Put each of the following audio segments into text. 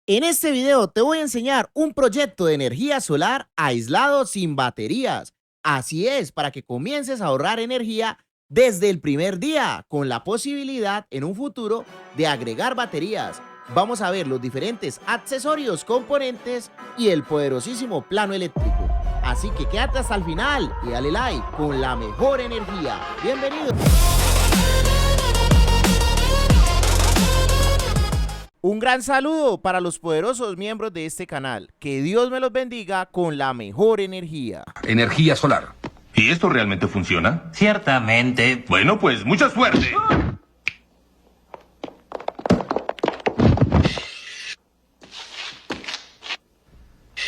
En este video te voy a enseñar un proyecto de energía solar aislado sin baterías. Así es, para que comiences a ahorrar energía desde el primer día, con la posibilidad en un futuro de agregar baterías. Vamos a ver los diferentes accesorios, componentes y el poderosísimo plano eléctrico. Así que quédate hasta el final y dale like con la mejor energía. Bienvenido. Un gran saludo para los poderosos miembros de este canal. Que Dios me los bendiga con la mejor energía. Energía solar. ¿Y esto realmente funciona? Ciertamente. Bueno, pues mucha suerte.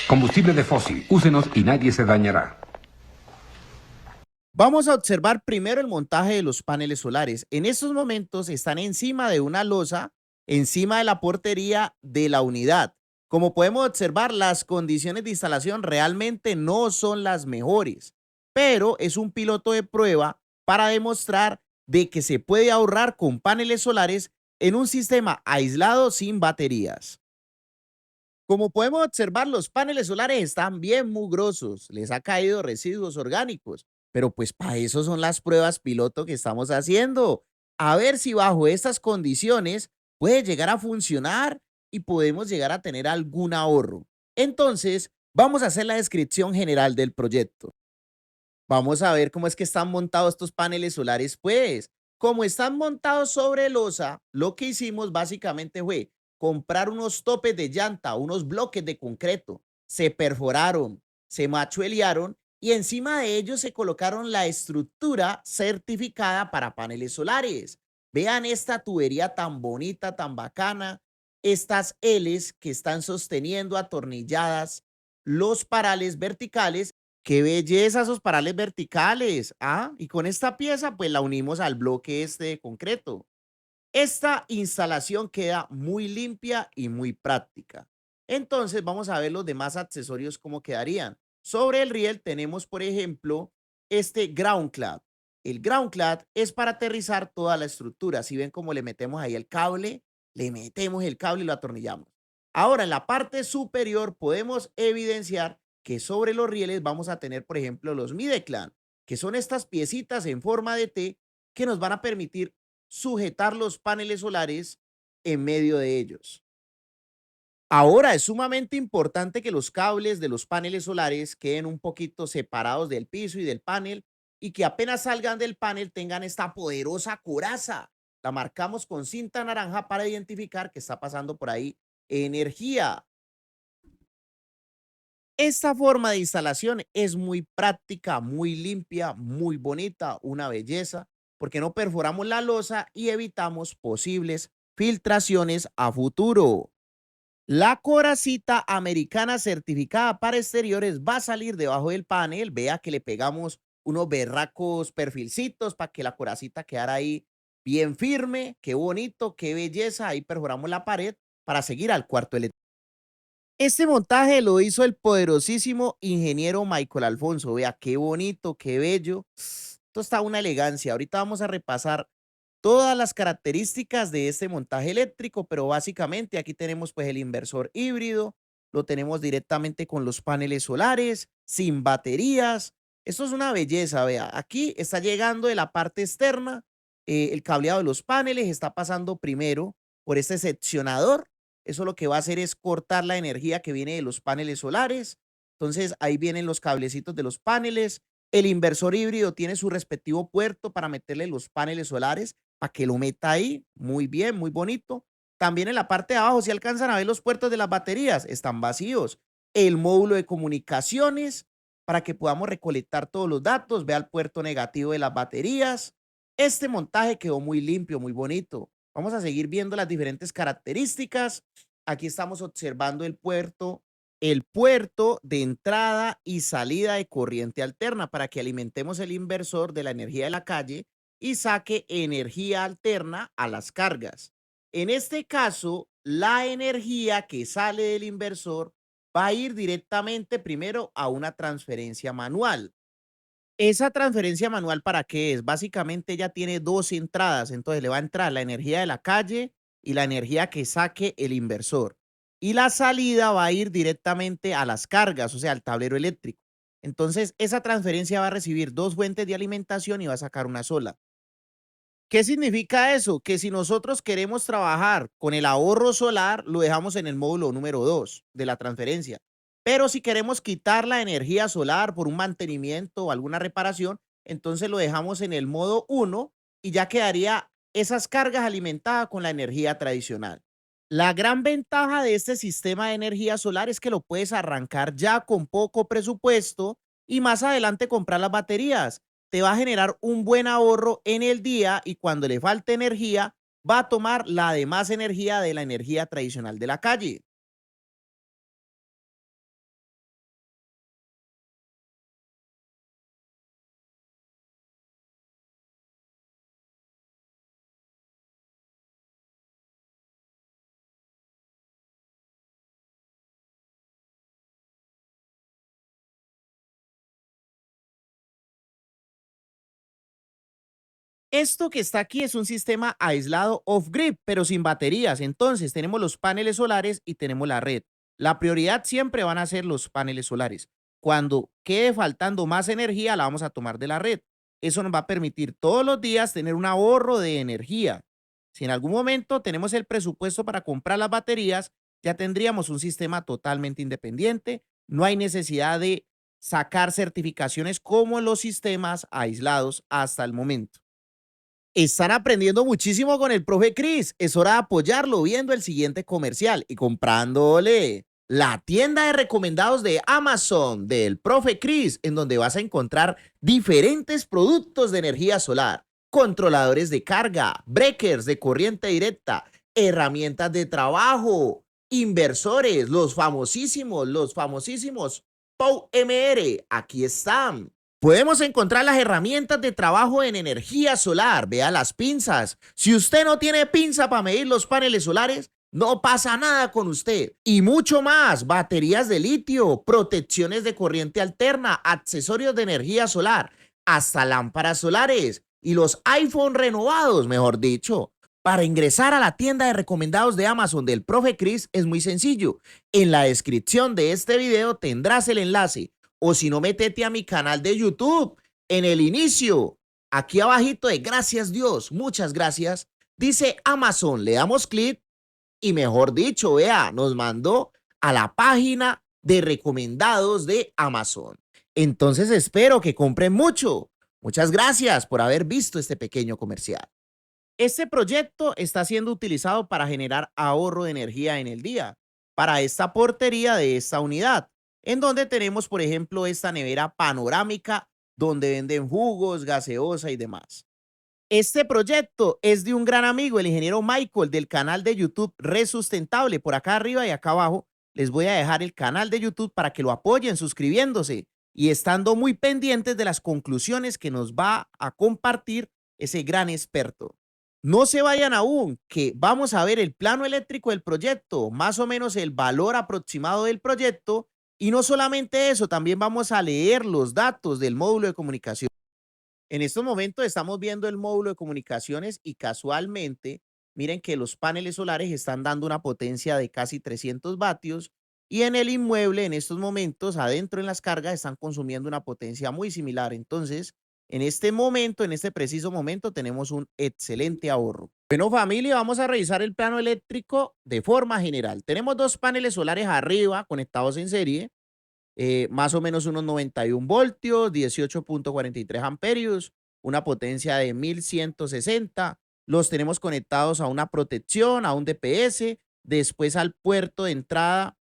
Combustible de fósil. Úsenos y nadie se dañará. Vamos a observar primero el montaje de los paneles solares. En estos momentos están encima de una losa, encima de la portería de la unidad. Como podemos observar, las condiciones de instalación realmente no son las mejores, pero es un piloto de prueba para demostrar de que se puede ahorrar con paneles solares en un sistema aislado sin baterías. Como podemos observar, los paneles solares están bien mugrosos, les ha caído residuos orgánicos, pero pues para eso son las pruebas piloto que estamos haciendo. A ver si bajo estas condiciones puede llegar a funcionar y podemos llegar a tener algún ahorro. Entonces, vamos a hacer la descripción general del proyecto. Vamos a ver cómo es que están montados estos paneles solares, pues. Como están montados sobre losa, lo que hicimos básicamente fue comprar unos topes de llanta, unos bloques de concreto, se perforaron, se machuelearon y encima de ellos se colocaron la estructura certificada para paneles solares. Vean esta tubería tan bonita, tan bacana, estas Ls que están sosteniendo atornilladas los parales verticales. ¡Qué belleza esos parales verticales! Ah, y con esta pieza pues la unimos al bloque este de concreto. Esta instalación queda muy limpia y muy práctica. Entonces vamos a ver los demás accesorios cómo quedarían. Sobre el riel tenemos, por ejemplo, este ground clad. El ground clad es para aterrizar toda la estructura. Si ven cómo le metemos ahí el cable, le metemos el cable y lo atornillamos. Ahora, en la parte superior podemos evidenciar que sobre los rieles vamos a tener, por ejemplo, los Mideclan, que son estas piecitas en forma de T que nos van a permitir sujetar los paneles solares en medio de ellos. Ahora es sumamente importante que los cables de los paneles solares queden un poquito separados del piso y del panel y que apenas salgan del panel tengan esta poderosa coraza. La marcamos con cinta naranja para identificar que está pasando por ahí energía. Esta forma de instalación es muy práctica, muy limpia, muy bonita, una belleza, porque no perforamos la losa y evitamos posibles filtraciones a futuro. La coracita americana certificada para exteriores va a salir debajo del panel. Vea que le pegamos unos berracos perfilcitos para que la coracita quedara ahí bien firme. Qué bonito, qué belleza. Ahí perforamos la pared para seguir al cuarto eléctrico. Este montaje lo hizo el poderosísimo ingeniero Michael Alfonso. Vea qué bonito, qué bello. Esto está una elegancia. Ahorita vamos a repasar todas las características de este montaje eléctrico, pero básicamente aquí tenemos pues el inversor híbrido, lo tenemos directamente con los paneles solares, sin baterías. Esto es una belleza, vea. Aquí está llegando de la parte externa, el cableado de los paneles está pasando primero por este seccionador. Eso lo que va a hacer es cortar la energía que viene de los paneles solares. Entonces ahí vienen los cablecitos de los paneles. El inversor híbrido tiene su respectivo puerto para meterle los paneles solares, para que lo meta ahí. Muy bien, muy bonito. También en la parte de abajo, si alcanzan a ver los puertos de las baterías, están vacíos. El módulo de comunicaciones para que podamos recolectar todos los datos. Vea el puerto negativo de las baterías. Este montaje quedó muy limpio, muy bonito. Vamos a seguir viendo las diferentes características. Aquí estamos observando el puerto de entrada y salida de corriente alterna para que alimentemos el inversor de la energía de la calle y saque energía alterna a las cargas. En este caso, la energía que sale del inversor va a ir directamente primero a una transferencia manual. ¿Esa transferencia manual para qué es? Básicamente ella tiene dos entradas, entonces le va a entrar la energía de la calle y la energía que saque el inversor. y la salida va a ir directamente a las cargas, o sea, al tablero eléctrico. Entonces, esa transferencia va a recibir dos fuentes de alimentación y va a sacar una sola. ¿Qué significa eso? Que si nosotros queremos trabajar con el ahorro solar, lo dejamos en el módulo número 2 de la transferencia. Pero si queremos quitar la energía solar por un mantenimiento o alguna reparación, entonces lo dejamos en el modo 1 y ya quedaría esas cargas alimentadas con la energía tradicional. La gran ventaja de este sistema de energía solar es que lo puedes arrancar ya con poco presupuesto y más adelante comprar las baterías. Te va a generar un buen ahorro en el día y cuando le falte energía, va a tomar la demás energía de la energía tradicional de la calle. Esto que está aquí es un sistema aislado off-grid, pero sin baterías. Entonces tenemos los paneles solares y tenemos la red. La prioridad siempre van a ser los paneles solares. Cuando quede faltando más energía, la vamos a tomar de la red. Eso nos va a permitir todos los días tener un ahorro de energía. Si en algún momento tenemos el presupuesto para comprar las baterías, ya tendríamos un sistema totalmente independiente. No hay necesidad de sacar certificaciones como en los sistemas aislados hasta el momento. Están aprendiendo muchísimo con el profe Chris. Es hora de apoyarlo viendo el siguiente comercial y comprándole la tienda de recomendados de Amazon del profe Chris, en donde vas a encontrar diferentes productos de energía solar, controladores de carga, breakers de corriente directa, herramientas de trabajo, inversores, los famosísimos POW-MR. Aquí están. Podemos encontrar las herramientas de trabajo en energía solar. Vea las pinzas. Si usted no tiene pinza para medir los paneles solares, no pasa nada con usted. Y mucho más. Baterías de litio, protecciones de corriente alterna, accesorios de energía solar, hasta lámparas solares y los iPhone renovados, mejor dicho. Para ingresar a la tienda de recomendados de Amazon del profe Chris es muy sencillo. En la descripción de este video tendrás el enlace. O si no, métete a mi canal de YouTube. En el inicio, aquí abajito de gracias Dios, muchas gracias, dice Amazon. Le damos clic y mejor dicho, vea, nos mandó a la página de recomendados de Amazon. Entonces espero que compren mucho. Muchas gracias por haber visto este pequeño comercial. Este proyecto está siendo utilizado para generar ahorro de energía en el día para esta portería de esta unidad, en donde tenemos, por ejemplo, esta nevera panorámica donde venden jugos, gaseosa y demás. Este proyecto es de un gran amigo, el ingeniero Michael, del canal de YouTube Red Sustentable. Por acá arriba y acá abajo les voy a dejar el canal de YouTube para que lo apoyen suscribiéndose y estando muy pendientes de las conclusiones que nos va a compartir ese gran experto. No se vayan aún, que vamos a ver el plano eléctrico del proyecto, más o menos el valor aproximado del proyecto, y no solamente eso, también vamos a leer los datos del módulo de comunicación. En estos momentos estamos viendo el módulo de comunicaciones y casualmente, miren que los paneles solares están dando una potencia de casi 300 vatios y en el inmueble en estos momentos, adentro en las cargas, están consumiendo una potencia muy similar. Entonces, en este momento, en este preciso momento, tenemos un excelente ahorro. Bueno, familia, vamos a revisar el plano eléctrico de forma general. Tenemos dos paneles solares arriba conectados en serie, más o menos unos 91 voltios, 18.43 amperios, una potencia de 1160. Los tenemos conectados a una protección, a un DPS, después al puerto de entrada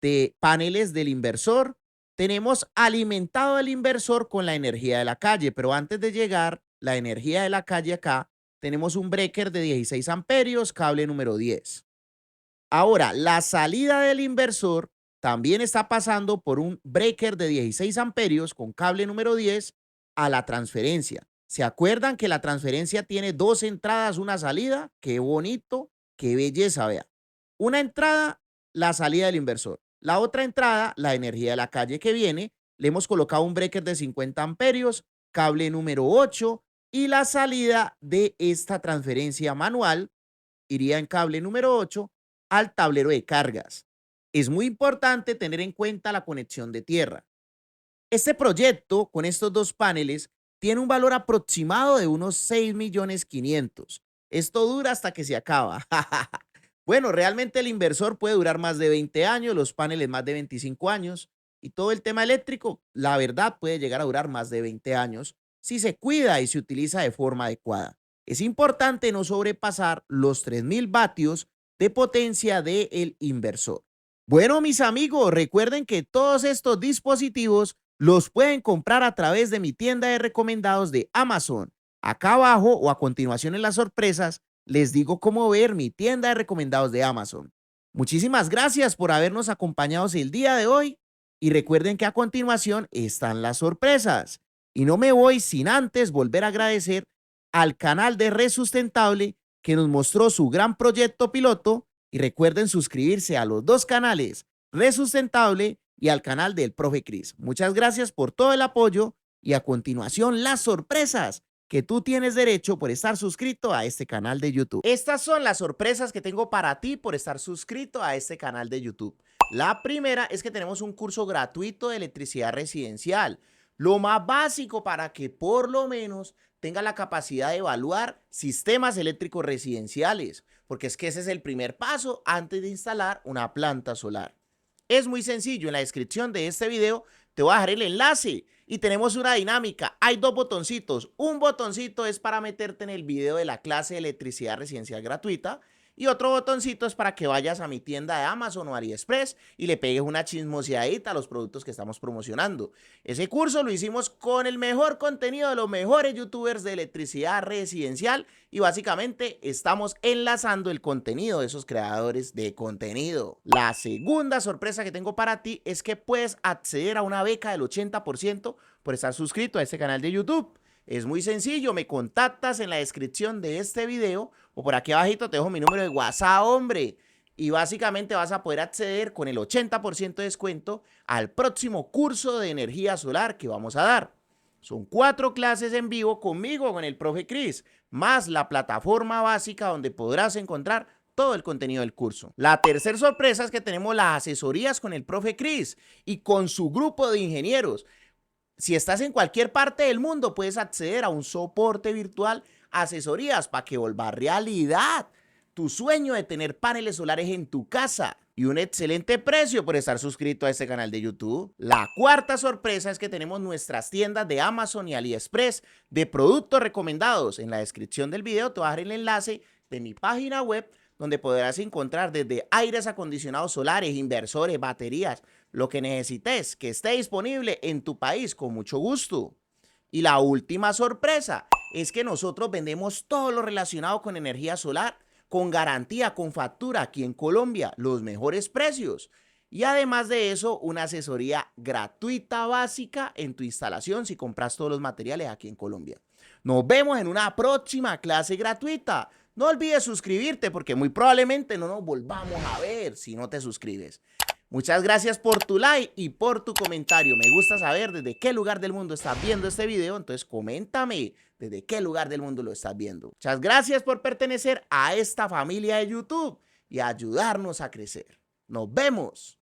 de paneles del inversor. Tenemos alimentado el inversor con la energía de la calle, pero antes de llegar la energía de la calle acá, tenemos un breaker de 16 amperios, cable número 10. Ahora, la salida del inversor también está pasando por un breaker de 16 amperios con cable número 10 a la transferencia. ¿Se acuerdan que la transferencia tiene dos entradas, una salida? Qué bonito, qué belleza, vea. Una entrada, la salida del inversor. La otra entrada, la energía de la calle que viene. Le hemos colocado un breaker de 50 amperios, cable número 8 y la salida de esta transferencia manual iría en cable número 8 al tablero de cargas. Es muy importante tener en cuenta la conexión de tierra. Este proyecto con estos dos paneles tiene un valor aproximado de unos 6.500.000. Esto dura hasta que se acaba. Bueno, realmente el inversor puede durar más de 20 años, los paneles más de 25 años y todo el tema eléctrico, la verdad, puede llegar a durar más de 20 años si se cuida y se utiliza de forma adecuada. Es importante no sobrepasar los 3.000 vatios de potencia del inversor. Bueno, mis amigos, recuerden que todos estos dispositivos los pueden comprar a través de mi tienda de recomendados de Amazon. Acá abajo o a continuación en las sorpresas les digo cómo ver mi tienda de recomendados de Amazon. Muchísimas gracias por habernos acompañado el día de hoy y recuerden que a continuación están las sorpresas. Y no me voy sin antes volver a agradecer al canal de Red Sustentable que nos mostró su gran proyecto piloto y recuerden suscribirse a los dos canales, Red Sustentable y al canal del Profe Cris. Muchas gracias por todo el apoyo y a continuación las sorpresas que tú tienes derecho por estar suscrito a este canal de YouTube. Estas son las sorpresas que tengo para ti por estar suscrito a este canal de YouTube. La primera es que tenemos un curso gratuito de electricidad residencial, lo más básico para que por lo menos tenga la capacidad de evaluar sistemas eléctricos residenciales, porque es que ese es el primer paso antes de instalar una planta solar. Es muy sencillo, en la descripción de este video te voy a dejar el enlace y tenemos una dinámica. Hay dos botoncitos. Un botoncito es para meterte en el video de la clase de electricidad residencial gratuita y otro botoncito es para que vayas a mi tienda de Amazon o AliExpress y le pegues una chismoseadita a los productos que estamos promocionando. Ese curso lo hicimos con el mejor contenido de los mejores youtubers de electricidad residencial y básicamente estamos enlazando el contenido de esos creadores de contenido. La segunda sorpresa que tengo para ti es que puedes acceder a una beca del 80% por estar suscrito a este canal de YouTube. Es muy sencillo, me contactas en la descripción de este video o por aquí abajito te dejo mi número de WhatsApp, hombre. Y básicamente vas a poder acceder con el 80% de descuento al próximo curso de energía solar que vamos a dar. Son 4 clases en vivo conmigo, con el Profe Cris, más la plataforma básica donde podrás encontrar todo el contenido del curso. La tercera sorpresa es que tenemos las asesorías con el Profe Cris y con su grupo de ingenieros. Si estás en cualquier parte del mundo, puedes acceder a un soporte virtual, asesorías para que vuelva realidad tu sueño de tener paneles solares en tu casa y un excelente precio por estar suscrito a este canal de YouTube. La cuarta sorpresa es que tenemos nuestras tiendas de Amazon y AliExpress de productos recomendados. En la descripción del video te voy a dejar el enlace de mi página web donde podrás encontrar desde aires acondicionados solares, inversores, baterías, lo que necesites que esté disponible en tu país con mucho gusto. Y la última sorpresa es que nosotros vendemos todo lo relacionado con energía solar, con garantía, con factura aquí en Colombia, los mejores precios. Y además de eso, una asesoría gratuita básica en tu instalación si compras todos los materiales aquí en Colombia. Nos vemos en una próxima clase gratuita. No olvides suscribirte porque muy probablemente no nos volvamos a ver si no te suscribes. Muchas gracias por tu like y por tu comentario. Me gusta saber desde qué lugar del mundo estás viendo este video, entonces coméntame desde qué lugar del mundo lo estás viendo. Muchas gracias por pertenecer a esta familia de YouTube y ayudarnos a crecer. Nos vemos.